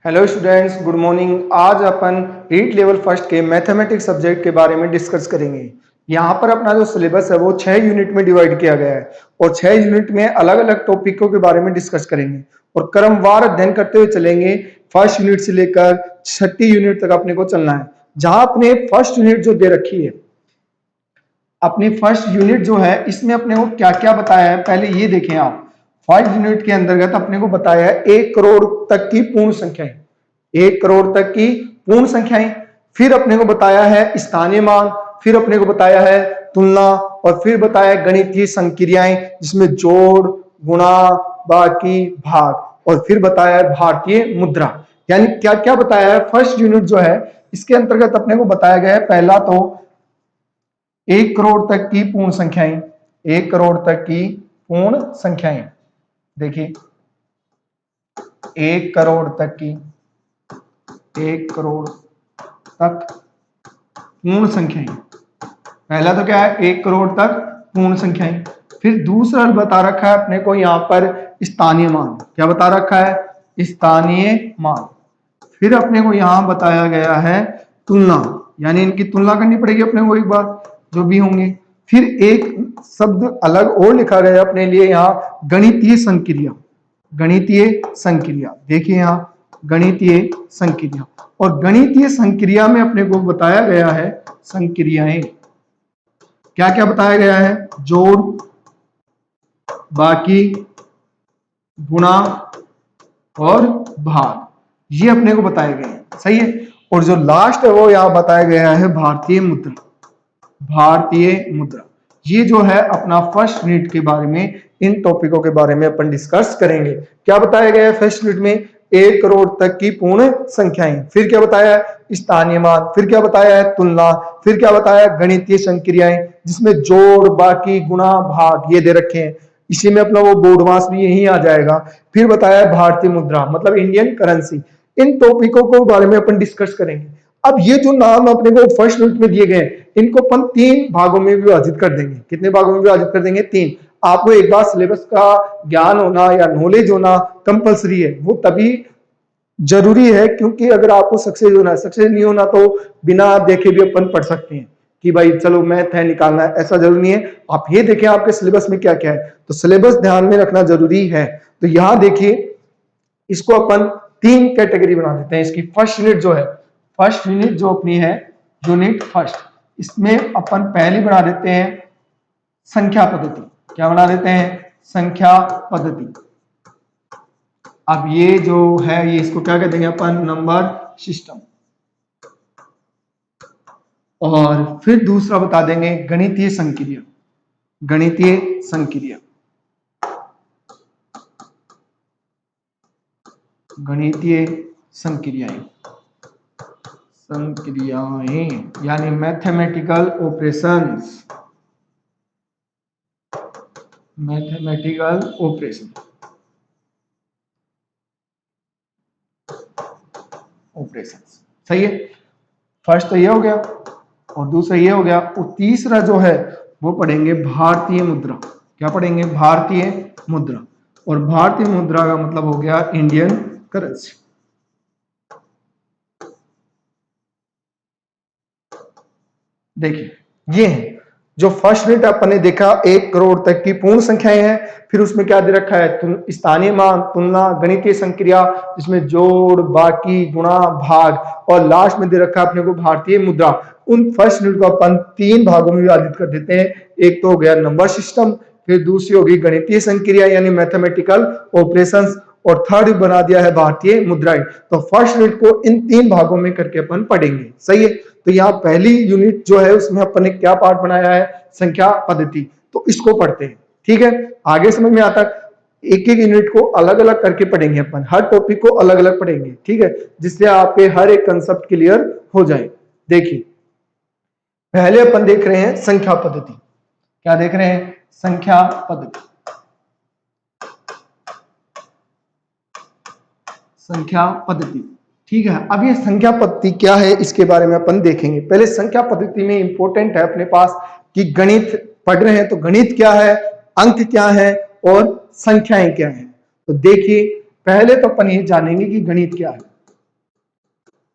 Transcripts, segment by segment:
Hello students, good morning. आज अपन REET level first के mathematics subject के बारे में डिस्कस करेंगे। यहाँ पर अपना जो सिलेबस है वो 6 यूनिट में डिवाइड किया गया है और 6 यूनिट में अलग अलग टॉपिकों के बारे में डिस्कस करेंगे और क्रमवार अध्ययन करते हुए चलेंगे। फर्स्ट यूनिट से लेकर 6ठी यूनिट तक अपने को चलना है। जहां अपने फर्स्ट यूनिट जो दे रखी है, अपनी फर्स्ट यूनिट जो है इसमें अपने को क्या क्या बताया है, पहले ये देखें आप। फर्स्ट यूनिट के अंतर्गत अपने को बताया है 1 करोड़ तक की पूर्ण संख्याएं, 1 करोड़ तक की पूर्ण संख्याएं। फिर अपने को बताया है स्थानीय मान, फिर अपने को बताया है तुलना और फिर बताया है गणितीय संक्रियाएं जिसमें जोड़, गुणा, बाकी, भाग और फिर बताया है भारतीय मुद्रा। यानी क्या क्या बताया है फर्स्ट यूनिट जो है इसके अंतर्गत अपने को बताया गया है। पहला तो 1 करोड़ तक की पूर्ण संख्याएं, 1 करोड़ तक की पूर्ण संख्याएं। देखिए 1 करोड़ तक की, 1 करोड़ तक पूर्ण संख्याएं। पहला तो क्या है 1 करोड़ तक पूर्ण संख्याएं। फिर दूसरा बता रखा है अपने को यहाँ पर स्थानीय मान। क्या बता रखा है? स्थानीय मान। फिर अपने को यहाँ बताया गया है तुलना, यानी इनकी तुलना करनी पड़ेगी अपने को एक बार जो भी होंगे। फिर एक शब्द अलग और लिखा गया अपने लिए यहाँ, गणितीय संक्रिया। गणितीय संक्रिया देखिए यहाँ गणितीय संक्रिया, और गणितीय संक्रिया में अपने को बताया गया है संक्रियाएं। क्या क्या बताया गया है? जोड़, बाकी, गुणा और भाग, ये अपने को बताए गए हैं। सही है। और जो लास्ट है वो यहाँ बताया गया है भारतीय मुद्रा। भारतीय मुद्रा ये जो है अपना फर्स्ट यूनिट के बारे में, इन टॉपिकों के बारे में अपन डिस्कस करेंगे। क्या बताया गया है फर्स्ट यूनिट में? 1 करोड़ तक की पूर्ण संख्याएं। फिर क्या बताया है? स्थानीय मान। फिर क्या बताया है? तुलना। फिर क्या बताया है? गणितीय संक्रियाएं जिसमें जोड़, बाकी, गुणा, भाग ये दे रखे हैं। इसी में अपना वो बोर्ड मास भी यही आ जाएगा। फिर बताया है भारतीय मुद्रा मतलब इंडियन करेंसी। इन टॉपिकों को बारे में अपन डिस्कस करेंगे। अब ये जो नाम अपने को फर्स्ट यूनिट में दिए गए इनको अपन 3 भागों में विभाजित कर देंगे। कितने भागों में विभाजित कर देंगे? 3। आपको एक बार सिलेबस का ज्ञान होना या नॉलेज होना कंपलसरी है, वो तभी जरूरी है क्योंकि अगर आपको सक्सेस होना है, सक्सेस नहीं होना तो बिना देखे भी अपन पढ़ सकते हैं कि भाई चलो मैथ है निकालना है, ऐसा जरूरी नहीं है। आप ये देखें आपके सिलेबस में क्या क्या है, तो सिलेबस ध्यान में रखना जरूरी है। तो यहां देखिए इसको अपन 3 कैटेगरी बना देते हैं। इसकी फर्स्ट यूनिट जो है, फर्स्ट यूनिट जो अपनी है यूनिट फर्स्ट, इसमें अपन पहली बना देते हैं संख्या पद्धति। क्या बना देते हैं? संख्या पद्धति। अब ये जो है ये इसको क्या कह देंगे अपन? Number system. और फिर दूसरा बता देंगे गणितीय संक्रिया। गणितीय संक्रिया, गणितीय संक्रियाएं, संक्रियाएं यानी mathematical operations. Mathematical operation, operations. सही है। फर्स्ट तो ये हो गया और दूसरा ये हो गया, और तीसरा जो है वो पढ़ेंगे भारतीय मुद्रा। क्या पढ़ेंगे? भारतीय मुद्रा। और भारतीय मुद्रा का मतलब हो गया इंडियन करेंसी। देखिए ये है जो फर्स्ट यूनिट अपन ने देखा, 1 करोड़ तक की पूर्ण संख्याएं हैं। फिर उसमें क्या दे रखा है? स्थानीय मान, तुलना, गणितीय संक्रिया जिसमें जोड़, बाकी, गुणा, भाग, और लास्ट में दे रखा है अपने को भारतीय मुद्रा। उन फर्स्ट यूनिट को अपन 3 भागों में विभाजित कर देते हैं। एक तो हो गया नंबर सिस्टम, फिर दूसरी होगी गणितीय संक्रिया यानी मैथमेटिकल ऑपरेशंस, और थर्ड बना दिया है भारतीय मुद्राएं। तो फर्स्ट यूनिट को इन 3 भागों में करके अपन पढ़ेंगे। सही है। तो यहाँ पहली यूनिट जो है उसमें अपन ने क्या पार्ट बनाया है? संख्या पद्धति। तो इसको पढ़ते हैं। ठीक है। आगे समझ में आता है। एक एक यूनिट को अलग अलग करके पढ़ेंगे अपन, हर टॉपिक को अलग अलग पढ़ेंगे। ठीक है, जिससे आपके हर एक कंसेप्ट क्लियर हो जाए। देखिए पहले अपन देख रहे हैं संख्या पद्धति। क्या देख रहे हैं? संख्या पद्धति। संख्या पद्धति। ठीक है। अब ये संख्या पद्धति क्या है इसके बारे में अपन देखेंगे। पहले संख्या पद्धति में इंपॉर्टेंट है अपने पास कि गणित पढ़ रहे हैं तो गणित क्या है, अंक क्या है और संख्याएं क्या है। तो देखिए पहले तो अपन ये जानेंगे कि गणित क्या है।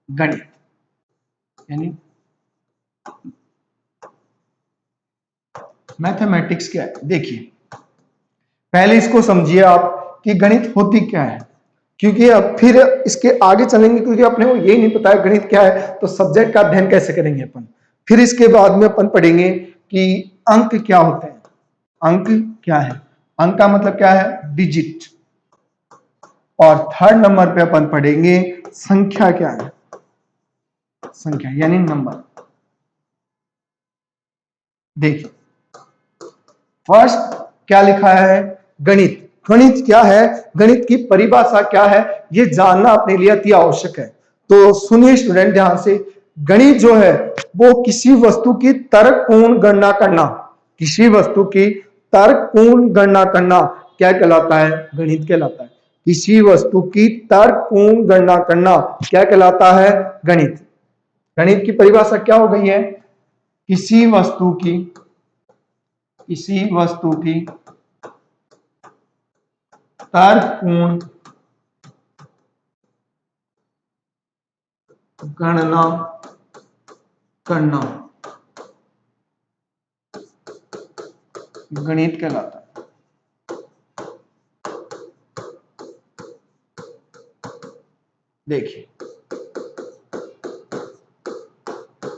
गणित यानी मैथमेटिक्स क्या है। देखिए पहले इसको समझिए आप कि गणित होती क्या है, क्योंकि अब फिर इसके आगे चलेंगे, क्योंकि अपने को यही नहीं पता है गणित क्या है तो सब्जेक्ट का अध्ययन कैसे करेंगे अपन। फिर इसके बाद में अपन पढ़ेंगे कि अंक क्या होते हैं। अंक क्या है, अंक का मतलब क्या है, डिजिट। और थर्ड नंबर पे अपन पढ़ेंगे संख्या क्या है, संख्या यानी नंबर। देखिए फर्स्ट क्या लिखा है, गणित। गणित क्या है, गणित की परिभाषा क्या है, ये जानना अपने लिए अति आवश्यक है। तो सुनिए स्टूडेंट ध्यान से, गणित जो है वो किसी वस्तु की तर्कपूर्ण गणना करना, किसी वस्तु की तर्कपूर्ण गणना करना क्या कहलाता है, गणित कहलाता है। किसी वस्तु की तर्कपूर्ण गणना करना क्या कहलाता है, गणित। गणित की परिभाषा क्या हो गई है, किसी वस्तु की तर्कपूर्ण गणना करना गणित कहलाता है। देखिए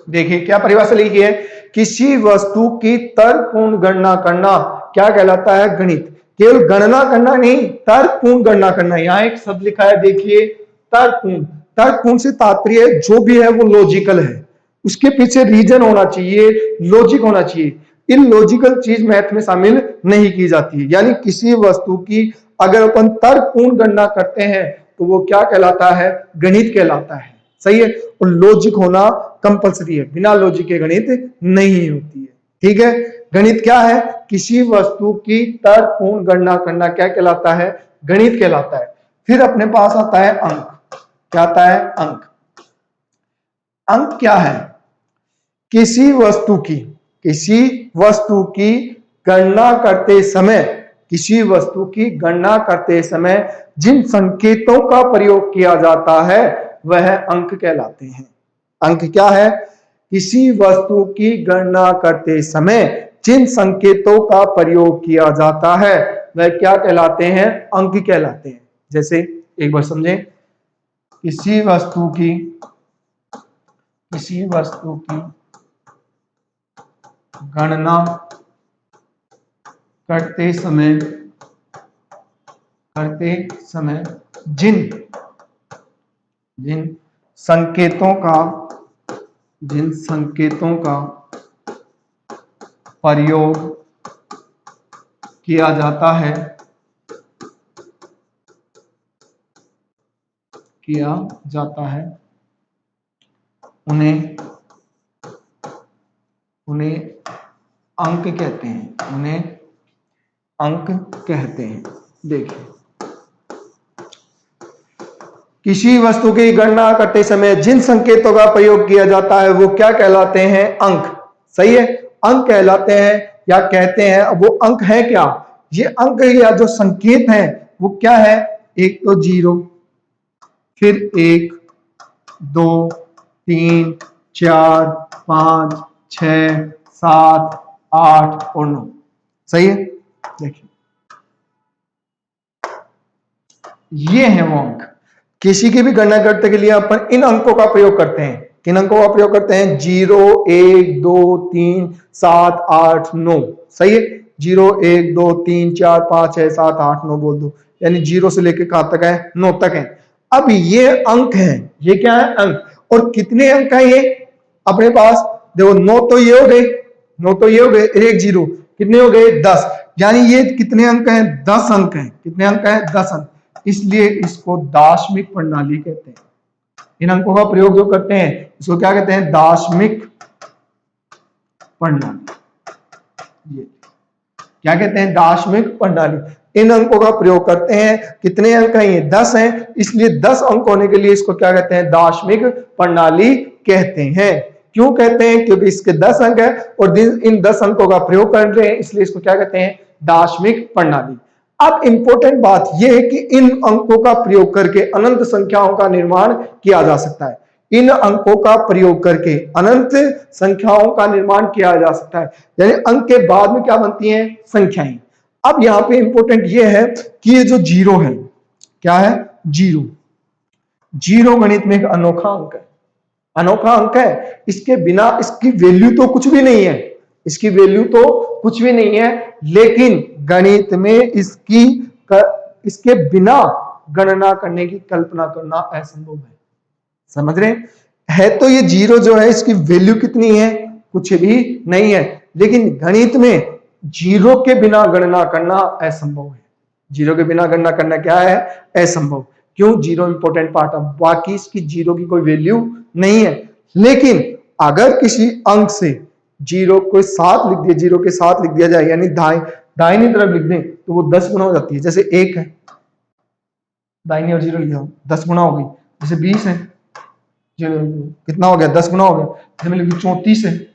देखिए क्या परिभाषा लिखी है, किसी वस्तु की तर्कपूर्ण गणना करना क्या कहलाता है, गणित। केवल गणना करना नहीं, तर्कपूर्ण गणना करना। यहां एक शब्द लिखा है देखिए, तर्कपूर्ण। तर्कपूर्ण से तात्पर्य जो भी है वो लॉजिकल है, उसके पीछे रीजन होना चाहिए, लॉजिक होना चाहिए। इलॉजिकल चीज मैथ में शामिल नहीं की जाती है। यानी किसी वस्तु की अगर अपन तर्कपूर्ण गणना करते हैं तो वो क्या कहलाता है, गणित कहलाता है। सही है, और लॉजिक होना कंपलसरी है, बिना लॉजिक के गणित नहीं होती है। ठीक है, गणित क्या है, किसी वस्तु की तर्कपूर्ण गणना करना क्या कहलाता है, गणित कहलाता है। फिर अपने पास आता है अंक। क्या आता है, अंक। अंक क्या है, किसी वस्तु की गणना करते समय, किसी वस्तु की गणना करते समय जिन संकेतों का प्रयोग किया जाता है वह अंक कहलाते हैं। अंक क्या है, किसी वस्तु की गणना करते समय जिन संकेतों का प्रयोग किया जाता है वह क्या कहलाते हैं, अंक कहलाते हैं। जैसे एक बार समझें, किसी वस्तु की गणना करते समय जिन संकेतों का प्रयोग किया जाता है उन्हें अंक कहते हैं। देखिए किसी वस्तु की गणना करते समय जिन संकेतों का प्रयोग किया जाता है वो क्या कहलाते हैं, अंक। सही है, अंक कहलाते हैं या कहते हैं। अब वो अंक है क्या, ये अंक या जो संकेत हैं वो क्या है, एक तो 0, फिर 1, 2, 3, 4, 5, 6, 7, 8 और 9। सही है, देखिए ये है वो अंक। किसी की भी गणना करने के लिए अपन इन अंकों का प्रयोग करते हैं। किन अंकों का प्रयोग करते हैं, 0, 1, 2, 3, 7, 8, 9। सही है, 0, 1, 2, 3, 4, 5, 6, 7, 8, 9 बोल दो, यानी 0 से लेकर कहां तक है, 9 तक है। अब ये अंक है, ये क्या है, अंक। और कितने अंक है ये अपने पास, देखो 9 तो ये हो गए, 9 तो ये हो गए, 1 0 कितने हो गए, 10। यानी ये कितने अंक हैं, 10 अंक हैं। कितने अंक हैं, 10 अंक। इसलिए इसको दार्शनिक प्रणाली कहते हैं। इन अंकों का प्रयोग जो करते हैं इसको क्या कहते हैं, दार्शनिक प्रणाली। ये क्या कहते हैं, दार्शनिक प्रणाली। इन अंकों का प्रयोग करते हैं। कितने अंक हैं, ये 10 हैं। इसलिए 10 अंक होने के लिए इसको क्या कहते हैं, दार्शनिक प्रणाली कहते हैं। क्यों कहते हैं, क्योंकि इसके 10 अंक है और इन 10 अंकों का प्रयोग कर रहे हैं, इसलिए इसको क्या कहते हैं, दार्शनिक प्रणाली। अब इंपॉर्टेंट बात यह है कि इन अंकों का प्रयोग करके अनंत संख्याओं का निर्माण किया जा सकता है। इन अंकों का प्रयोग करके अनंत संख्याओं का निर्माण किया जा सकता है। यानी अंक के बाद में क्या बनती हैं? संख्याएं। अब यहाँ पे इंपॉर्टेंट ये है कि ये जो जीरो है, क्या है? जीरो। जीरो गणित में एक अनोखा अंक है, अनोखा अंक है। इसके बिना इसकी वैल्यू तो कुछ भी नहीं है, इसकी वैल्यू तो कुछ भी नहीं है, लेकिन गणित में इसके बिना गणना करने की कल्पना करना असंभव है। समझ रहे है? तो ये जीरो जो है इसकी वैल्यू कितनी है? कुछ भी नहीं है, लेकिन गणित में जीरो के बिना गणना करना असंभव है। जीरो के बिना गणना करना क्या है? असंभव। क्यों? जीरो इंपॉर्टेंट पार्ट है, बाकी इसकी जीरो की कोई वैल्यू नहीं है। लेकिन अगर किसी अंक से जीरो को 7 लिख दिया, जीरो के 7 लिख दिया जाए, यानी दाहिनी तरफ लिख दें, तो वो 10 गुना हो जाती है। जैसे 1 है, दाहिनी और जीरो लिख दो, 10 गुना हो गई। जैसे 20 है, कितना हो गया? 10 गुना हो गया। जैसे मैं लिख दूं 34 है,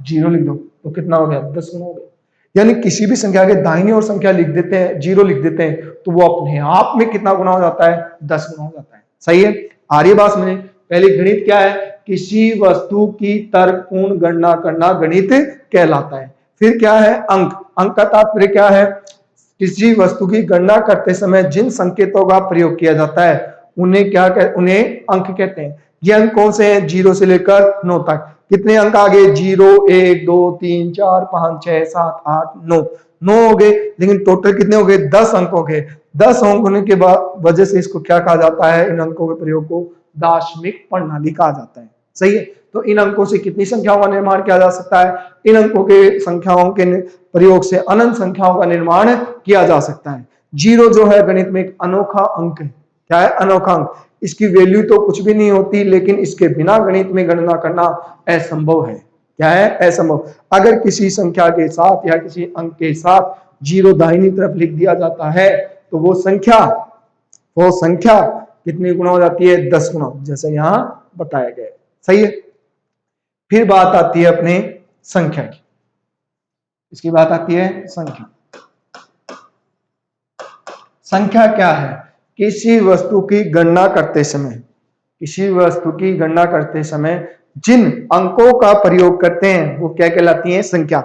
जीरो लिख दो तो कितना हो गया? 10 गुना हो गया। यानी किसी भी संख्या के दाहिनी ओर संख्या लिख देते हैं, जीरो लिख देते हैं, तो वो अपने आप में कितना गुना हो जाता है? 10 गुना हो जाता है। सही है? आ रही बात समझे? पहले गणित क्या है? किसी वस्तु की तर्कपूर्ण गणना करना गणित कहलाता है। फिर क्या है? अंक। अंक का तात्पर्य क्या है? किसी वस्तु की गणना करते समय जिन संकेतों का प्रयोग किया जाता है उन्हें अंक कहते हैं। ये अंक कौन से हैं? 0 से लेकर 9 तक। कितने अंक आ गए? 0, 1, 2, 3, 4, 5, 6, 7, 8, 9। 9 हो गए, लेकिन टोटल कितने हो गए? 10 अंक हो गए। 10 अंक होने के बाद वजह से इसको क्या कहा जाता है? इन अंकों के प्रयोग को दार्शनिक प्रणाली कहा जाता है। सही है? तो इन अंकों से कितनी संख्याओं का निर्माण किया जा सकता है? इन अंकों के संख्याओं के प्रयोग से अनंत संख्याओं का निर्माण किया जा सकता है। जीरो जो है गणित में एक अनोखा अंक है। क्या है? अनोखा अंक। इसकी वैल्यू तो कुछ भी नहीं होती, लेकिन इसके बिना गणित में गणना करना असंभव है। क्या है? असंभव। अगर किसी संख्या के साथ या किसी अंक के साथ जीरो दाहिनी तरफ लिख दिया जाता है, तो वो संख्या कितनी गुना हो जाती है? 10 गुना, जैसे यहां बताया गया। सही है? फिर बात आती है अपने संख्या की। इसकी बात आती है संख्या। संख्या क्या है? किसी वस्तु की गणना करते समय जिन अंकों का प्रयोग करते हैं वो क्या कहलाती हैं? संख्या।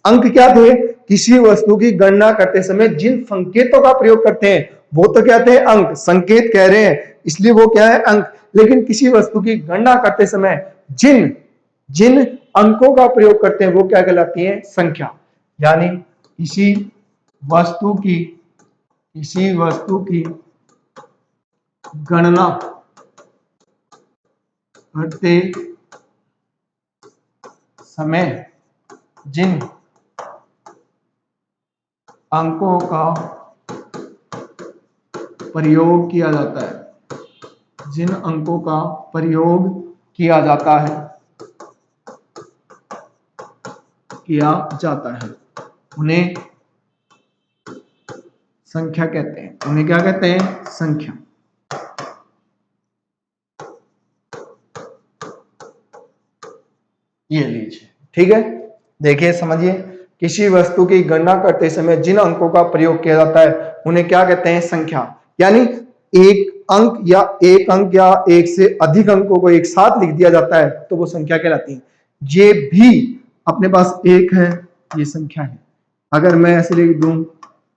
अंक क्या थे? किसी वस्तु की गणना करते समय जिन संकेतों का प्रयोग करते हैं वो तो क्या थे? अंक। संकेत कह रहे हैं इसलिए वो क्या है? अंक। लेकिन किसी वस्तु की गणना करते समय जिन अंकों का प्रयोग करते हैं वो क्या कहलाती हैं? संख्या। यानी किसी वस्तु की गणना करते समय जिन अंकों का प्रयोग किया जाता है उन्हें संख्या कहते हैं। उन्हें क्या कहते हैं? संख्या। ये लीजिए, ठीक है? देखिए, समझिए, किसी वस्तु की गणना करते समय जिन अंकों का प्रयोग किया जाता है उन्हें क्या कहते हैं? संख्या। यानी एक अंक या एक से अधिक अंकों को एक साथ लिख दिया जाता है तो वो संख्या कहलाती है। ये भी अपने पास एक है, ये संख्या है। अगर मैं ऐसे लिख दूं,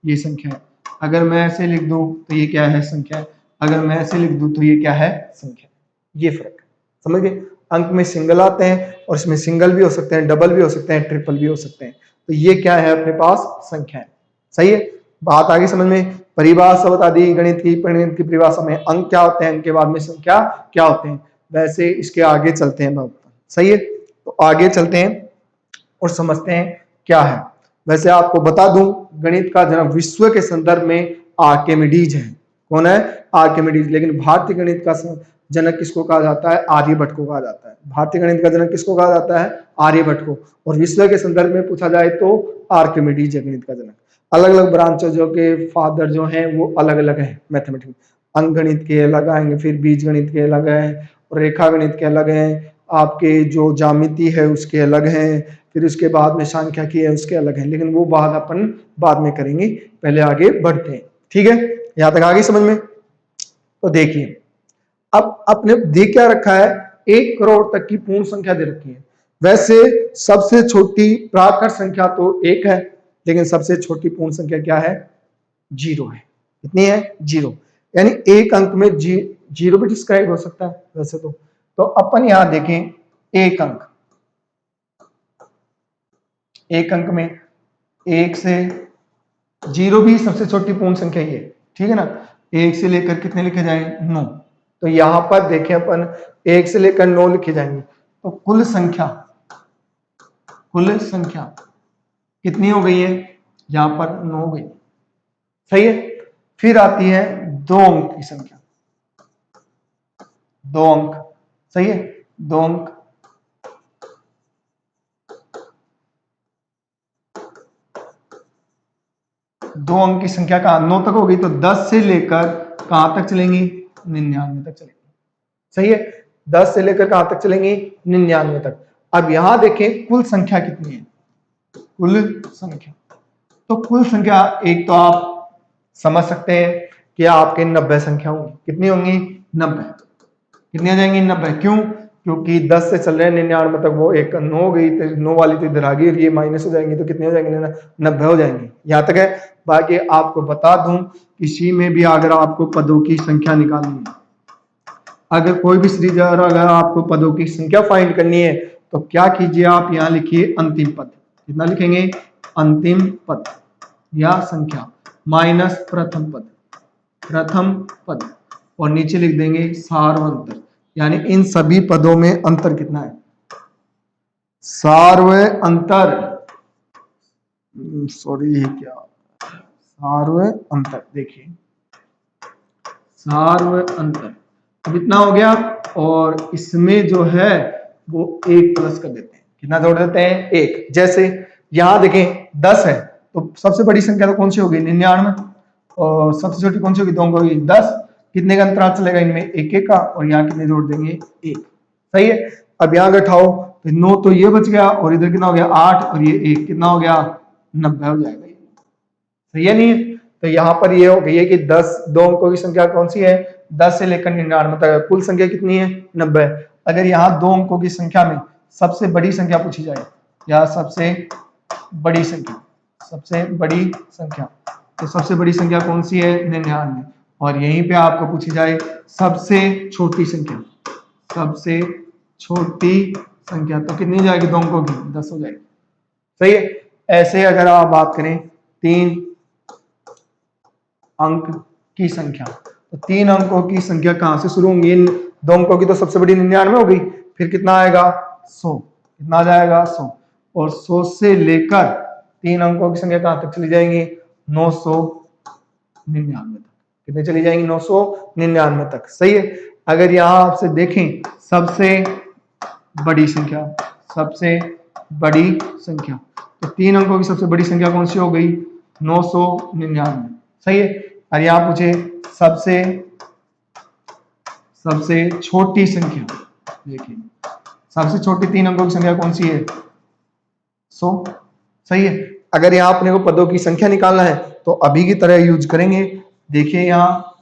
ये संख्या है। अगर मैं ऐसे लिख दूं तो ये क्या है? संख्या है। अगर मैं ऐसे लिख दूं तो ये क्या है? संख्या। ये फर्क है। समझ गए? अंक में सिंगल आते हैं और इसमें सिंगल भी हो सकते हैं, डबल भी हो सकते हैं, ट्रिपल भी हो सकते हैं। तो ये क्या है? अपने पास संख्या है। सही है? बात आगे समझ में। परिभाषा बता दी गणित की परिभाषा में अंक क्या होते हैं, अंक के बाद में संख्या क्या होते हैं। वैसे इसके आगे चलते हैं बात। सही है? तो आगे चलते हैं और समझते हैं क्या है। वैसे आपको बता दूं, गणित का जनक विश्व के संदर्भ में आर्किमिडीज है। कौन है? आर्किमिडीज। लेकिन भारतीय गणित का जनक किसको कहा जाता है? आर्यभट्ट को कहा जाता है। भारतीय गणित का जनक किसको कहा जाता है? आर्यभट्ट को। और विश्व के संदर्भ में पूछा जाए तो आर्किमिडीज है गणित का जनक। अलग अलग ब्रांचों के फादर जो हैं वो अलग अलग हैं मैथमेटिक्स। अंक गणित के अलग आएंगे, फिर बीज गणित के अलग हैं, और रेखा गणित के अलग हैं, आपके जो ज्यामिति है उसके अलग हैं, फिर उसके बाद में सांख्यिकी है उसके अलग हैं। लेकिन वो बात अपन बाद में करेंगे, पहले आगे बढ़ते हैं। ठीक है? यहां तक आगे समझ में? तो देखिए, अब आपने दे क्या रखा है, 1 करोड़ तक की पूर्ण संख्या दे रखी है। वैसे सबसे छोटी प्राकृत संख्या तो 1 है, लेकिन सबसे छोटी पूर्ण संख्या क्या है, 0 है। कितनी है, 0। यानी एक अंक में 0 भी डिस्क्राइब हो सकता है वैसे तो अपन यहां देखें, एक अंक में 1 से 0 भी सबसे छोटी पूर्ण संख्या ही है, ठीक है ना। 1 से लेकर कितने लिखे जाए, 9। तो यहां पर देखें अपन 1 से लेकर 9 लिखे जाएंगे, तो कुल संख्या कितनी हो गई है, यहां पर 9 हो गई। सही है। फिर आती है 2 अंक की संख्या, 2 अंक। सही है, 2 अंक। दो अंक की संख्या कहां, 9 तक हो गई, तो 10 से लेकर कहां तक चलेंगी, 99 तक चलेंगी। सही है, 10 से लेकर कहां तक चलेंगी, 99 तक। अब यहां देखें कुल संख्या कितनी है, कुल संख्या। तो कुल संख्या एक तो आप समझ सकते हैं कि आपके 90 संख्या होंगी। कितनी होंगी, 90। कितनी आ जाएंगी, 90। क्यों, क्योंकि 10 से चल रहे हैं 99 तक, वो एक 9 हो गई, तो 9 वाली तो इधर आ गई और ये माइनस हो जाएंगी, तो कितने हो जाएंगे, 90 हो जाएंगी। यहां तक है। बाकी आपको बता दूं, किसी में भी अगर आपको पदों की संख्या निकालनी है, अगर कोई भी सीरीज और अगर आपको पदों की संख्या फाइंड करनी है, तो क्या कीजिए, आप यहाँ लिखिए अंतिम पद। कितना लिखेंगे, अंतिम पद या संख्या माइनस प्रथम पद, और नीचे लिख देंगे सार्व अंतर। यानी इन सभी पदों में अंतर कितना है, सार्व अंतर, सॉरी ये क्या, सार्व अंतर। देखिए सार्व अंतर अब इतना हो गया, और इसमें जो है वो 1 प्लस कर देते हैं। कितना जोड़ देते हैं, 1। जैसे यहां देखें 10 है, तो सबसे बड़ी संख्या तो कौन सी होगी, 99, और सबसे छोटी कौन सी होगी, 2 होगी, 10। कितने का अंतराल चलेगा इनमें, 1 का, और यहाँ कितने जोड़ देंगे, 1। सही है। अब यहाँ अगर उठाओ तो 9 तो ये बच गया, और इधर कितना हो गया, 8, और ये 1, कितना हो गया, 90 हो जाएगा। सही है नहीं, तो यहाँ पर ये हो गई है कि 10 दो अंकों की संख्या कौन सी है, 10 से लेकर 99 तक। कुल संख्या कितनी है, 90। अगर यहाँ 2 अंकों की संख्या में सबसे बड़ी संख्या पूछी जाए, या सबसे बड़ी संख्या, तो सबसे बड़ी संख्या कौन सी है, 99। और यहीं पे आपको पूछी जाए सबसे छोटी संख्या, तो कितनी हो जाएगी, 2 अंकों की, 10 हो जाएगी। सही है। ऐसे अगर आप बात करें 3 अंक की संख्या, तो 3 अंकों की संख्या कहां से शुरू होंगी, 2 अंकों की तो सबसे बड़ी 99 हो गई, फिर कितना आएगा, 100। कितना आ जाएगा, 100। और 100 से लेकर 3 अंकों की संख्या कहां तक चली जाएंगी, 999 तक। कितने चली जाएंगी, 999 तक। सही है। अगर यहां आपसे देखें सबसे बड़ी संख्या, तो 3 अंकों की सबसे बड़ी संख्या कौन सी हो गई, 999। सही है। और यहां पूछे सबसे छोटी संख्या, देखिए सबसे छोटी 3 अंकों की संख्या कौन सी है, 100। सही है। अगर यहाँ अपने को पदों की संख्या निकालना है, तो अभी की तरह यूज करेंगे। देखिए यहाँ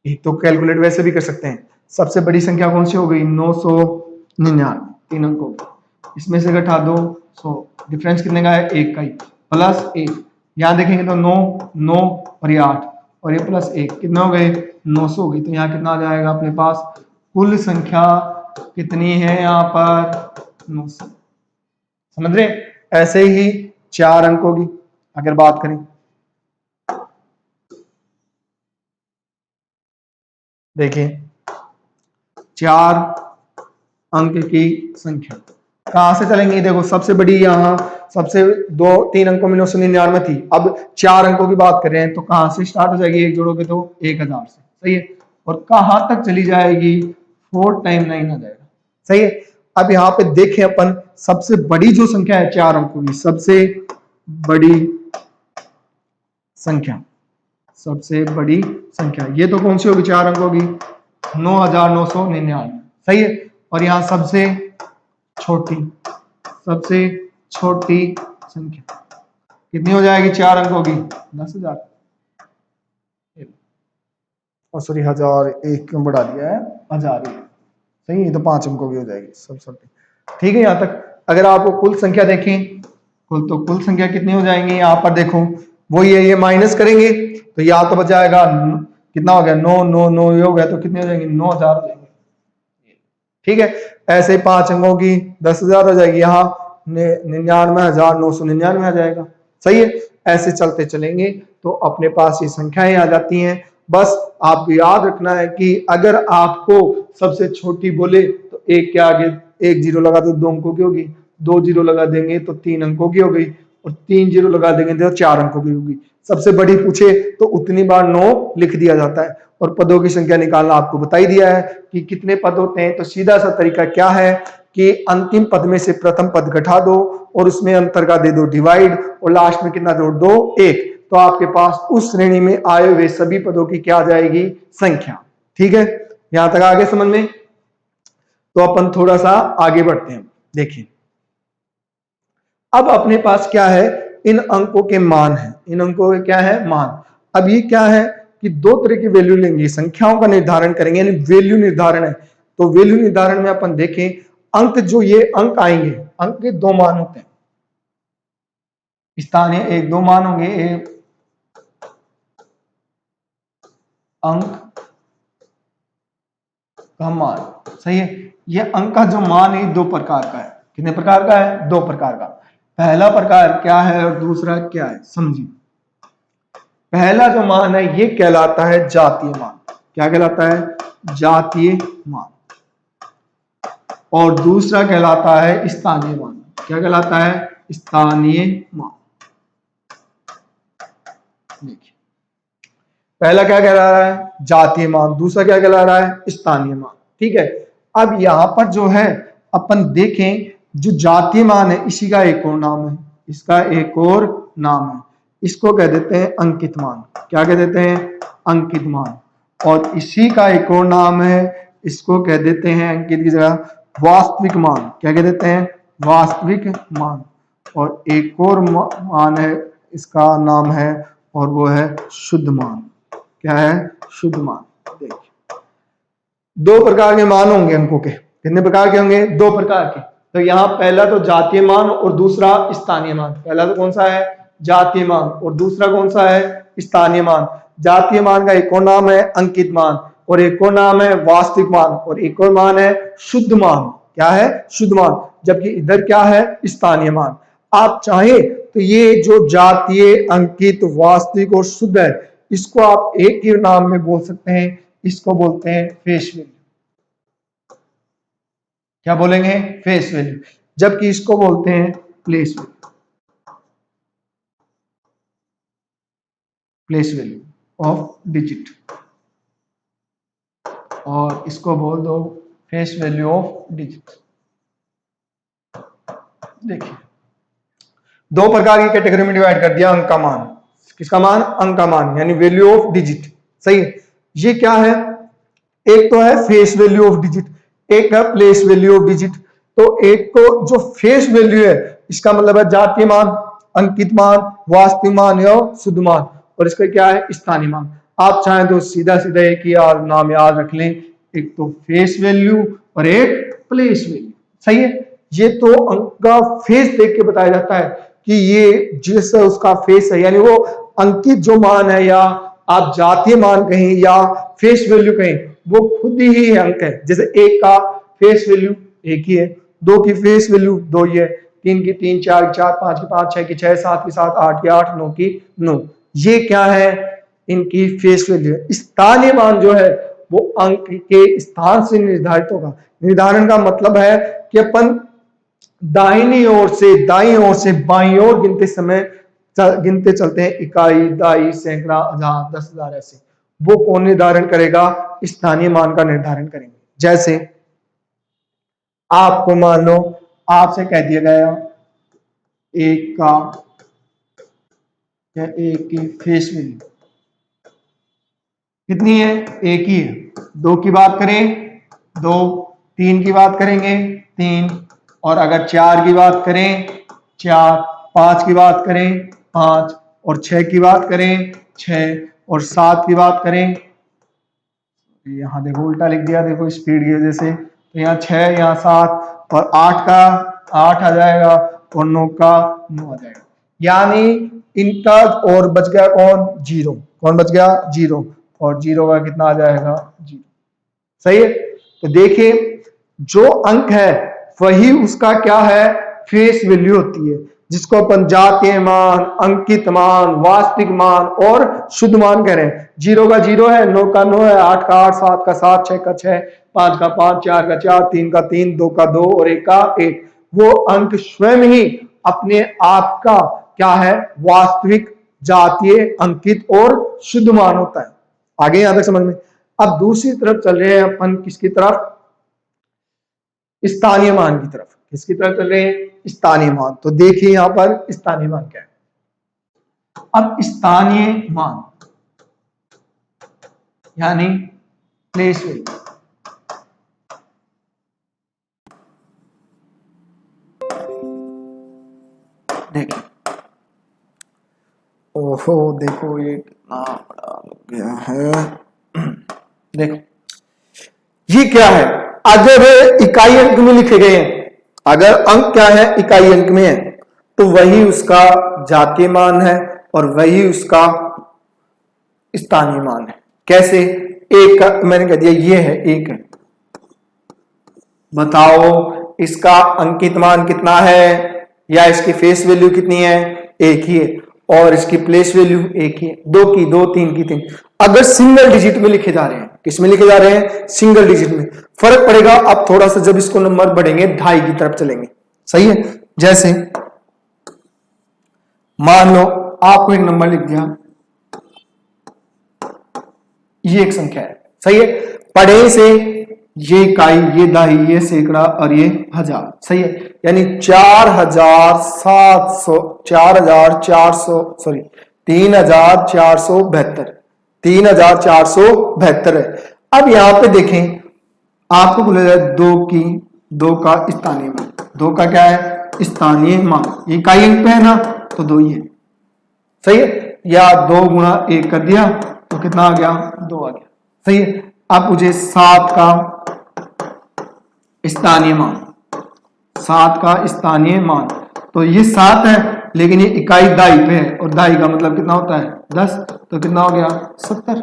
एक तो कैलकुलेट वैसे भी कर सकते हैं। सबसे बड़ी संख्या कौन सी हो गई, 999, 3 अंकों की। इसमें से घटा दो 100, डिफरेंस कितने का है, 1 का ही, प्लस 1। यहाँ देखेंगे तो 9 9 और ये 8, और ये प्लस 1, कितना हो गए, 900 हो गई। तो यहाँ कितना आ जाएगा अपने पास, कुल संख्या कितनी है यहाँ पर, 900। समझ रहे। ऐसे ही 4 अंकों की अगर बात करें, देखिए 4 अंक की संख्या कहां से चलेंगे, देखो सबसे बड़ी यहाँ सबसे 3 अंकों में 999 थी, अब 4 अंकों की बात कर रहे हैं, तो कहां से स्टार्ट हो जाएगी, एक जोड़ोगे तो 1000 से। सही है। और कहां तक चली जाएगी, 4 टाइम 9 आ जाएगा। सही है। अब यहाँ पे देखें अपन, सबसे बड़ी जो संख्या है 4 अंकों की, सबसे बड़ी संख्या ये तो कौन सी होगी, 4 अंकों की, 9999। सही है। और यहाँ छोटी सबसे छोटी संख्या कितनी हो जाएगी, 4 अंकों की, 10,000। और सॉरी 1000 एक क्यों बढ़ा दिया है, 1000 ही है। सही है, तो 5 अंकों की हो जाएगी सब सब। ठीक है, यहाँ तक। अगर आपको कुल संख्या देखें, तो कुल संख्या कितनी हो जाएंगी, यहाँ पर देखो वही है, ये माइनस करेंगे तो या तो बच जाएगा कितना हो गया 9 9 9 ये हो गया, तो कितने हो जाएंगे 9000 हो जाएंगे। ठीक है, ऐसे ही 5 अंकों की 10,000 हो जाएगी, यहाँ 99,999 आ जाएगा। सही है, ऐसे चलते चलेंगे तो अपने पास ये संख्याएं आ जाती हैं। बस आपको याद रखना है कि अगर आपको सबसे छोटी बोले तो एक के आगे एक जीरो लगा दो 2 अंकों की होगी, 2 जीरो लगा देंगे तो 3 अंकों की हो गई, और 3 जीरो लगा देंगे तो 4 अंकों की होगी। सबसे बड़ी पूछे तो उतनी बार 9 लिख दिया जाता है। और पदों की संख्या निकालना आपको बता ही दिया है कि कितने पद होते हैं। तो सीधा सा तरीका क्या है कि अंतिम पद में से प्रथम पद घटा दो और उसमें अंतर का दे दो डिवाइड, और लास्ट में कितना जोड़ दो 1, तो आपके पास उस श्रेणी में आए हुए सभी पदों की क्या आ जाएगी संख्या। ठीक है, यहां तक आगे समझ में। तो अपन थोड़ा सा आगे बढ़ते हैं। देखिए अब अपने पास क्या है, इन अंकों के मान है, इन अंकों के क्या है मान। अब ये क्या है कि दो तरह की वैल्यू लेंगे, संख्याओं का निर्धारण करेंगे, यानी वैल्यू निर्धारण है। तो वैल्यू निर्धारण में अपन देखें अंक, जो ये अंक आएंगे, अंक के 2 मान होते हैं, स्थानीय एक 2 मान होंगे, एक अंक का मान। सही है, ये अंक का जो मान है 2 प्रकार का है। कितने प्रकार का है, 2 प्रकार का। पहला प्रकार क्या है और दूसरा क्या है, समझिए। पहला जो मान है ये कहलाता है जातीय मान। क्या कहलाता है, जातीय मान। और दूसरा कहलाता है स्थानीय मान। क्या कहलाता है, स्थानीय मान। देखिए पहला क्या कहला रहा है, जातीय मान, दूसरा क्या कहला रहा है, स्थानीय मान। ठीक है, अब यहां पर जो है अपन देखें, जो जातीय मान है इसी का एक और नाम है, इसका एक और नाम है, इसको कह देते हैं अंकित मान। क्या कह देते हैं, अंकित मान। और इसी का एक और नाम है, इसको कह देते हैं अंकित की जगह वास्तविक मान। क्या कह देते हैं, वास्तविक मान। और एक और मान है, इसका नाम है और वो है शुद्ध मान। क्या है, शुद्ध मान। देखिए 2 प्रकार के मान होंगे अंकों के। कितने प्रकार के होंगे, 2 प्रकार के। तो यहाँ पहला तो जातीय मान और दूसरा स्थानीय मान। पहला तो कौन सा है, जातीय मान, और दूसरा कौन सा है, स्थानीय मान। जातीय मान का एक और नाम है अंकित मान, और एक और नाम है वास्तविक मान, और एक और मान है शुद्ध मान। क्या है, शुद्ध मान। जबकि इधर क्या है, स्थानीय मान। आप चाहे तो ये जो जातीय, अंकित, वास्तविक और शुद्ध है, इसको आप एक ही नाम में बोल सकते हैं, इसको बोलते हैं फेस वैल्यू। क्या बोलेंगे, फेस वैल्यू। जबकि इसको बोलते हैं place value, place value of digit. और इसको बोल दो फेस वैल्यू ऑफ डिजिट। देखिए 2 प्रकार की कैटेगरी में डिवाइड कर दिया अंक का मान। किसका मान, अंक का मान, यानी वैल्यू ऑफ डिजिट। सही है, ये क्या है, एक तो है फेस वैल्यू ऑफ डिजिट, एक है प्लेस वैल्यू ऑफ डिजिट। तो एक को जो फेस वैल्यू है, इसका मतलब है जातीय मान, अंकित मान, वास्तविक मान या शुद्ध मान। और इसका क्या है, स्थानीय मान। आप चाहें तो सीधा सीधा एक ही नाम याद रख लें, एक तो फेस वैल्यू और एक प्लेस वैल्यू। सही है, ये तो अंक का फेस देख के बताया जाता है कि ये जैसा उसका फेस है, यानी वो अंकित जो मान है, या आप जातीय मान कहें या फेस वैल्यू कहें, वो खुद ही अंक है। जैसे एक का फेस वैल्यू एक ही है, 2 की फेस वैल्यू 2 ही है, 3 की 3, 4 की 4, 5 की 5, 6 की 6, 7 की 7, 8 की 8, 9 की 9। ये क्या है, इनकी फेस वैल्यू है। स्थानीय मान जो है वो अंक के स्थान से निर्धारित होगा। निर्धारण का मतलब है कि अपन दाहिनी ओर से, दाईं ओर से बाईं ओर गिनते चलते हैं, इकाई, दाई, सैकड़ा, हजार, 10,000, ऐसे। वो कौन निर्धारण करेगा, स्थानीय मान का निर्धारण करेंगे। जैसे आपको मान लो आपसे कह दिया गया एक का या एक की फेस वैल्यू कितनी है, एक ही है। 2 की बात करें 2, 3 की बात करेंगे 3, और अगर 4 की बात करें 4, 5 की बात करें 5, और 6 की बात करें 6, और 7 की बात करें यहाँ देखो उल्टा लिख दिया, देखो स्पीड की वजह से। तो यहाँ 6, यहाँ 7 और 8 का 8 आ जाएगा और 9 का 9 आ जाएगा। यानी इनका और बच गया कौन? 0। कौन बच गया? 0। और 0 का कितना आ जाएगा? 0। सही है। तो देखिए जो अंक है वही उसका क्या है? फेस वैल्यू होती है, जिसको अपन जातीय मान, अंकित मान, वास्तविक मान और शुद्ध मान कह रहे हैं। 0 का 0 है, 9 का 9 है, 8 का 8, 7 का 7, 6 का 6, 5 का 5, 4 का 4, 3 का 3, 2 का 2 और 1 का 1। वो अंक स्वयं ही अपने आप का क्या है? वास्तविक, जातीय, अंकित और शुद्ध मान होता है। आगे यहां तक समझ में। अब दूसरी तरफ चल रहे हैं अपन, किसकी तरफ? स्थानीय मान की तरफ। किसकी तरफ चल रहे हैं? स्थानीय मान। तो देखिए यहां पर स्थानीय मान क्या है। अब स्थानीय मान यानी प्लेस वैल्यू। देखिए, ओहो देखो ये कितना बड़ा हो गया है। देखो ये क्या है? अगर इकाई अंक में लिखे गए हैं, अगर अंक क्या है? इकाई अंक में है, तो वही उसका जातीय मान है और वही उसका स्थानीय मान है। कैसे? एक का मैंने कह दिया ये है, एक है। बताओ इसका अंकित मान कितना है या इसकी फेस वैल्यू कितनी है? एक ही है। और इसकी प्लेस वैल्यू एक ही है। 2 की 2, 3 की 3। अगर सिंगल डिजिट में लिखे जा रहे हैं, किस में लिखे जा रहे हैं? सिंगल डिजिट में। फर्क पड़ेगा अब थोड़ा सा जब इसको नंबर बढ़ेंगे, 2.5 की तरफ चलेंगे। सही है। जैसे मान लो आपको एक नंबर लिख दिया, ये एक संख्या है। सही है। पढ़े से ये इकाई, ये दहाई, ये सैकड़ा और ये हजार। सही है। यानी 3472 3472 है। अब यहां पे देखें, आपको बोला जाए 2 का स्थानीय मान। 2 का क्या है? स्थानीय मान। ये इकाई अंक पे है ना, तो 2 ही है। सही है। या 2 गुणा 1 कर दिया तो कितना आ गया? 2 आ गया। सही है। अब मुझे 7 का स्थानीय मान, 7 का स्थानीय मान, तो ये 7 है लेकिन ये इकाई दाई पे है और दाई का मतलब कितना होता है? 10। तो कितना हो गया? 70।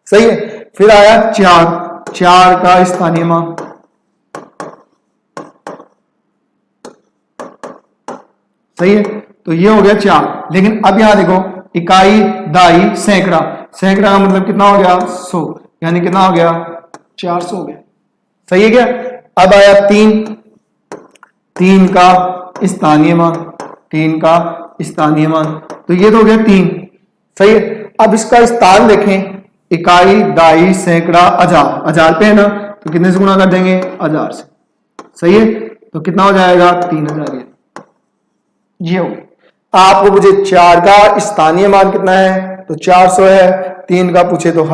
सही है। फिर आया 4 का स्थानीय मान, सही है। तो ये हो गया 4। लेकिन अब यहां देखो, इकाई दाई सैकड़ा, सैकड़ा का मतलब कितना हो गया? 100। यानी कितना हो गया? 400 हो गया। सही है क्या? अब आया 3 का स्थानीय मान, 3 का स्थानीय मान, तो ये तो हो गया 3। सही है। अब इसका स्थान देखें, इकाई दाई सैकड़ा हजार, हजार पे है ना, तो कितने से गुणा कर देंगे? 1000 से। सही है। तो कितना हो जाएगा? 3000। ये हो गया। आपको मुझे 4 का स्थानीय मान कितना है? तो 400 है। 3 का पूछे तो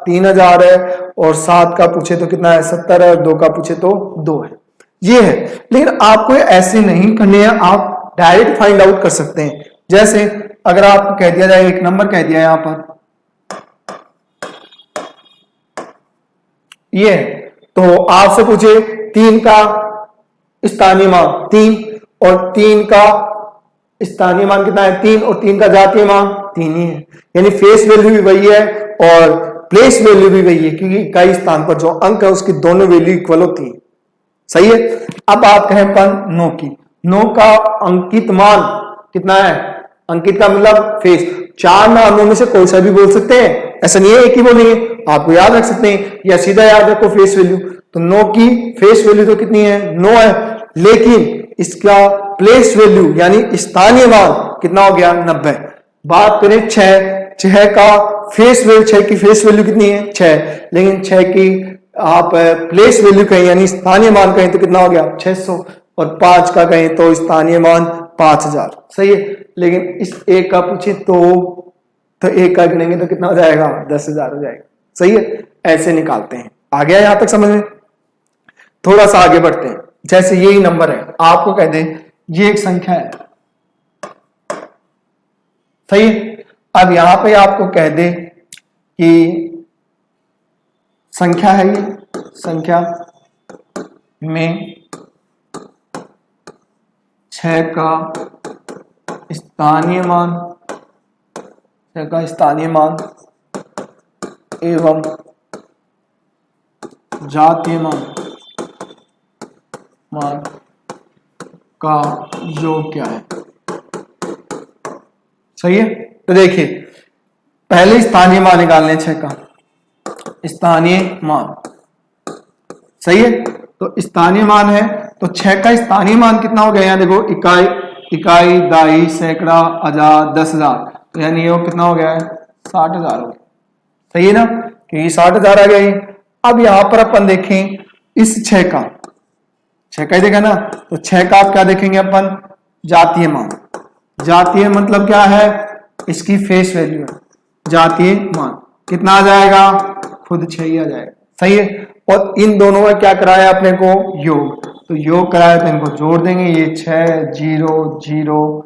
3000 है। और 7 का पूछे तो कितना है? 70 है। और 2 का पूछे तो 2 है। ये है। लेकिन आपको ऐसे नहीं करने हैं, आप डायरेक्ट फाइंड आउट कर सकते हैं। जैसे अगर आपको कह दिया जाए, एक नंबर कह दिया यहां पर, ये है, तो आपसे पूछे 3 का स्थानीय मान 3 और 3 का स्थानीय मान कितना है? 3 और 3 का जातीय मान 3 ही है। यानी फेस वैल्यू भी वही है और प्लेस वैल्यू भी वही है, क्योंकि इकाई स्थान पर जो अंक है उसकी दोनों वैल्यू इक्वल होती है। सही है। अब बात करें अपन 9 की। 9 का अंकित मान कितना है? अंकित का मतलब फेस। 4 मानों में से कोई सा भी बोल सकते हैं, ऐसा नहीं है एक ही बोलेंगे। आपको याद रख सकते हैं या सीधा याद रखो फेस वैल्यू। तो 9 की फेस वैल्यू तो कितनी है? 9 है। लेकिन इसका प्लेस वैल्यू यानी स्थानीय मान कितना हो गया? 90। बात करें 6 का फेस वैल्यू, 6 की फेस वैल्यू कितनी है? 6। लेकिन 6 की आप प्लेस वैल्यू कहें यानी स्थानीय मान कहें तो कितना हो गया? 600। और 5 का कहें तो स्थानीय मान 5000। सही है। लेकिन इस एक का पूछे तो एक का गिनेंगे तो कितना हो जाएगा? 10,000 हो जाएगा। सही है। ऐसे निकालते हैं। आ गया यहां तक समझ में? थोड़ा सा आगे बढ़ते हैं। जैसे यही नंबर है, आपको कह दें ये एक संख्या है। सही है। अब यहां पे आपको कह दे कि संख्या है, ये संख्या में 6 का स्थानीय मान, 6 का स्थानीय मान एवं जातीय मान का योग क्या है। सही है। तो देखिए पहले स्थानीय मान निकालने 6 का स्थानीय मान। सही है। तो स्थानीय मान है तो 6 का स्थानीय मान कितना हो गया, यहाँ देखो इकाई, दाई, सैकड़ा, हजार, 10,000, तो यानी ये कितना हो गया है 60,000 हो गया। सही है ना, क्योंकि 60,000 आ गया ये। अब यहां पर अपन देखें इस 6 का ही देखा ना, तो 6 का आप क्या देखेंगे अपन, जातीय मान। जातीय मतलब क्या है, इसकी फेस वैल्यू है। जातीय मान कितना आ जाएगा, खुद 6 ही आ जाएगा। सही है। और इन दोनों में क्या कराया अपने को, योग। तो योग कराया तो इनको जोड़ देंगे, ये 6 0 0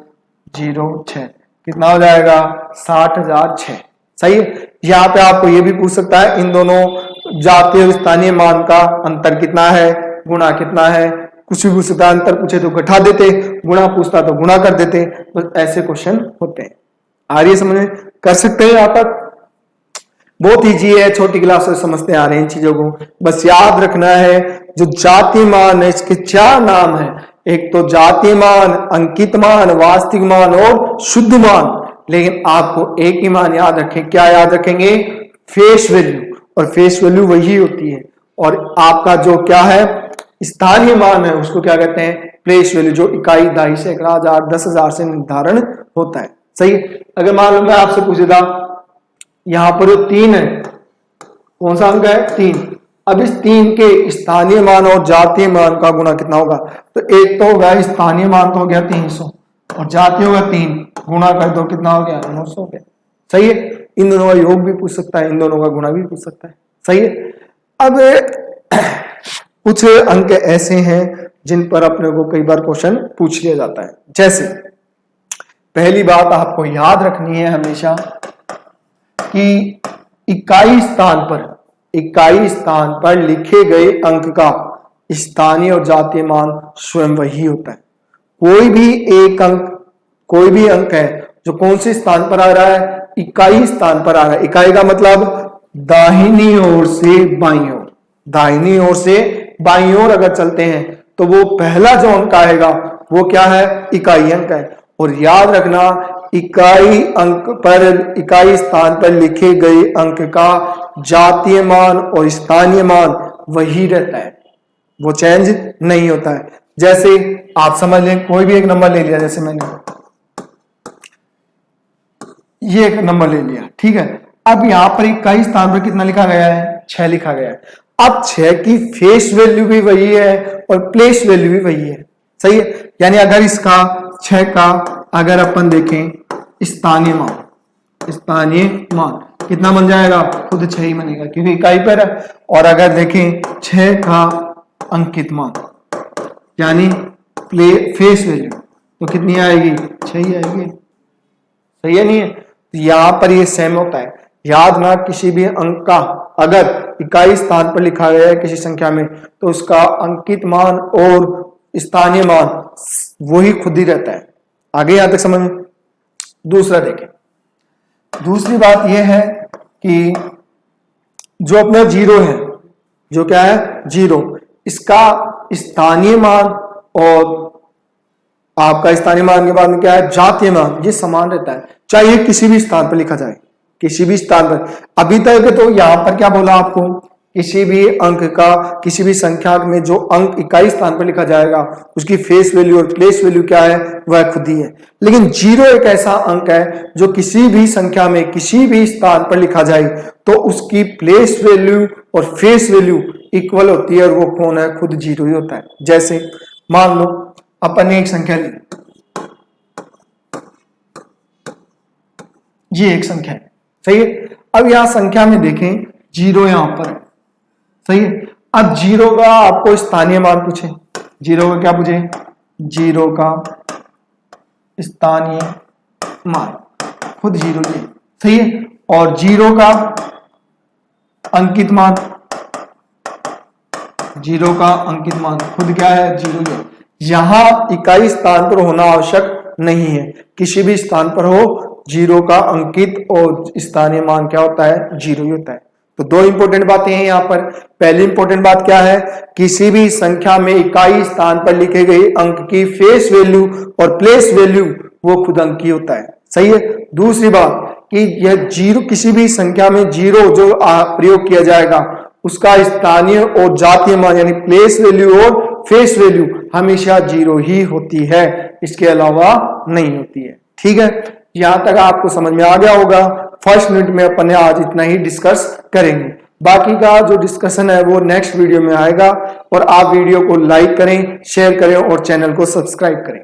0 6 कितना हो जाएगा 60,006। सही है। यहाँ पे आपको ये भी पूछ सकता है इन दोनों जातीय और स्थानीय मान का अंतर कितना है, गुणा कितना है, कुछ भी पूछ सकता है। अंतर पूछे तो घटा देते, गुणा पूछता तो गुणा कर देते। तो ऐसे क्वेश्चन होते हैं। आ रही है समझ में, कर सकते हैं यहाँ तक। बहुत इजी है, छोटी क्लास से समझते आ रहे हैं इन चीजों को। बस याद रखना है जो जातीय मान है इसके 4 नाम है, एक तो जातीय मान, अंकित मान, वास्तविक मान और शुद्ध मान। लेकिन आपको एक ही मान याद रखें, क्या याद रखेंगे, फेस वैल्यू। और फेस वैल्यू वही होती है। और आपका जो क्या है स्थानीय मान है उसको क्या कहते हैं, प्लेस वैल्यू, जो इकाई, दाई, सैकड़ा, हजार, 10,000 से निर्धारण होता है। सही है। अगर मान लो मैं आपसे पूछता यहां पर जो 3 है, कौन सा अंक है 3, अब इस 3 के स्थानीय मान और जातीय मान का गुणा कितना होगा, तो एक तो होगा स्थानीय मान तो हो गया 300 और जातीय होगा 3, गुणा कर दो कितना हो गया 900 हो गया। सही है। इन दोनों का योग भी पूछ सकता है, इन दोनों का गुणा भी पूछ सकता है। सही है। अब कुछ अंक ऐसे हैं जिन पर अपने को कई बार क्वेश्चन पूछ लिया जाता है। जैसे पहली बात आपको याद रखनी है हमेशा कि इकाई स्थान पर लिखे गए अंक का स्थानीय और जातीय मान स्वयं वही होता है। कोई भी अंक है जो कौन से स्थान पर आ रहा है, इकाई स्थान पर आ रहा है। इकाई का मतलब दाहिनी ओर से बाईं ओर, दाहिनी ओर से बाईं ओर अगर चलते हैं तो वो पहला जो अंक आएगा वो क्या है, इकाई अंक है। और याद रखना इकाई स्थान पर लिखे गए अंक का जातीय मान और स्थानीय मान वही रहता है, वो चेंज नहीं होता है। जैसे आप समझ लें कोई भी एक नंबर ले लिया, जैसे मैंने ये एक नंबर ले लिया, ठीक है। अब यहां पर इकाई स्थान पर कितना लिखा गया है, 6 लिखा गया है। अब 6 की फेस वैल्यू भी वही है और प्लेस वैल्यू भी वही है। सही है। यानी अगर इसका 6 का अगर अपन देखें स्थानीय मान कितना बन जाएगा, खुद 6 ही बनेगा क्योंकि इकाई पर है। और अगर देखें 6 का अंकित मान यानी फेस वैल्यू तो कितनी आएगी, 6 ही आएगी। सही है नहीं है। तो यहां पर ये सेम होता है। याद ना, किसी भी अंक का अगर इकाई स्थान पर लिखा गया है किसी संख्या में तो उसका अंकित मान और स्थानीय मान वही खुद ही रहता है। आगे यहां तक समझ में। दूसरा देखें, दूसरी बात यह है कि जो अपना 0 है, जो क्या है 0, इसका स्थानीय मान और आपका स्थानीय मान के बाद में क्या है जातीय मान, ये समान रहता है चाहे किसी भी स्थान पर लिखा जाए, किसी भी स्थान पर। अभी तक तो यहां पर क्या बोला आपको, किसी भी अंक का किसी भी संख्या में जो अंक इकाई स्थान पर लिखा जाएगा उसकी फेस वैल्यू और प्लेस वैल्यू क्या है, वह खुद ही है। लेकिन 0 एक ऐसा अंक है जो किसी भी संख्या में किसी भी स्थान पर लिखा जाए तो उसकी प्लेस वैल्यू और फेस वैल्यू इक्वल होती है और वो कौन है, खुद 0 ही होता है। जैसे मान लो अपन ने एक संख्या ली, ये एक संख्या है। सही है। अब यहां संख्या में देखें 0 यहां पर है। सही है। अब 0 का आपको स्थानीय मान पूछे, 0 का क्या पूछे, 0 का स्थानीय मान खुद 0 ही है। सही है। और 0 का अंकित मान जीरो का अंकित मान खुद क्या है, जीरो है। यहाँ इकाई स्थान पर होना आवश्यक नहीं है, किसी भी स्थान पर हो जीरो का अंकित और स्थानीय मान क्या होता है, जीरो ही होता है। तो दो इंपॉर्टेंट बातें हैं यहाँ पर। पहली इंपॉर्टेंट बात क्या है, किसी भी संख्या में इकाई स्थान पर लिखे गए अंक की फेस वैल्यू और प्लेस वैल्यू वो खुद अंक ही होता है, सही है। दूसरी बात कि यह जीरो, किसी भी संख्या में जीरो जो प्रयोग किया जाएगा उसका स्थानीय और जातीय मान यानी प्लेस वैल्यू और फेस वैल्यू हमेशा जीरो ही होती है, इसके अलावा नहीं होती है। ठीक है, यहां तक आपको समझ में आ गया होगा। फर्स्ट यूनिट में अपन ने आज इतना ही डिस्कस करेंगे, बाकी का जो डिस्कशन है वो नेक्स्ट वीडियो में आएगा। और आप वीडियो को लाइक करें, शेयर करें और चैनल को सब्सक्राइब करें।